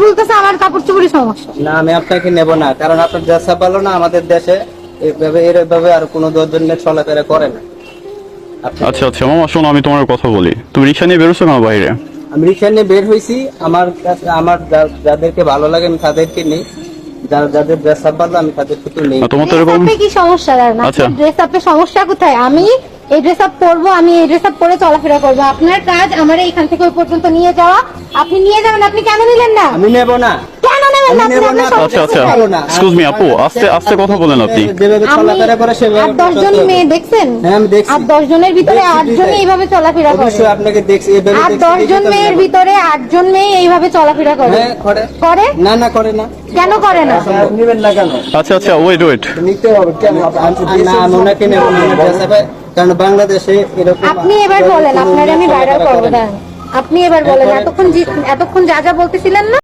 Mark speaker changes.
Speaker 1: বলতেছে আমার কাপড় চোপড়ের সমস্যা।
Speaker 2: না আমি আপনাকে নেব না, কারণ আপনার দেশে ভালো না, আমাদের দেশে এইভাবে আর কোনো 10 জন নিয়ে চলাফেরা করে না।
Speaker 3: আচ্ছা আচ্ছা মামা শোনো, আমি তোমার কথা বলি। তুমি রিক্সা নিয়ে বেরোছো কেন বাইরে?
Speaker 2: আমি রিক্সা নিয়ে বের হয়েছি, আমার কাছে আমার যাদেরকে ভালো লাগে আমি তাদেরকে নেই, যাদের ড্রেস আপ ভালো আমি তাদেরকে তো নেই।
Speaker 3: তোমার তো এরকম
Speaker 1: কি সমস্যা?
Speaker 3: আচ্ছা।
Speaker 1: ড্রেস আপের সমস্যা কোথায়? আমি এই ড্রেস আপ পরবো, আমি এই ড্রেস আপ পরে চলাফেরা করবো। আপনার কাজ আমার এইখান থেকে ওই পর্যন্ত নিয়ে যাওয়া। আপনি নিয়ে যাবেন, আপনি কেন নিলেন না?
Speaker 2: আমি নেব না।
Speaker 1: কেন নেবেন না?
Speaker 2: আমি নেব না।
Speaker 3: আচ্ছা আচ্ছা এক্সকিউজ মি আপু, আস্তে আস্তে কথা বলেন আপনি।
Speaker 2: যেভাবে চলাফেরা করে সেভাবে
Speaker 1: আর 10 জন মেয়ে দেখছেন?
Speaker 2: হ্যাঁ আমি দেখছি।
Speaker 1: আর 10 জনের ভিতরে 8 জন এইভাবে চলাফেরা করে।
Speaker 2: অবশ্যই আপনাকে দেখছি এভাবে
Speaker 1: আর
Speaker 2: দেখছি।
Speaker 1: 10 জন মেয়ের ভিতরে 8 জন মেয়ে এইভাবে চলাফেরা করে।
Speaker 2: হ্যাঁ করে।
Speaker 1: করে?
Speaker 2: না না করে না।
Speaker 1: কেন করে না?
Speaker 2: নেবেন না কেন?
Speaker 3: আচ্ছা আচ্ছা ওয়েট
Speaker 2: নিতে হবে কেন? না আমি ওনাকে নেব না, আমার ড্রেস আপে, কারণ বাংলাদেশে এরকম।
Speaker 1: আপনি এবার বলেন, আপনার আমি ভাইরাল করবো। আপনি এবার বলেন, এতক্ষণ যা যা বলতেছিলেন না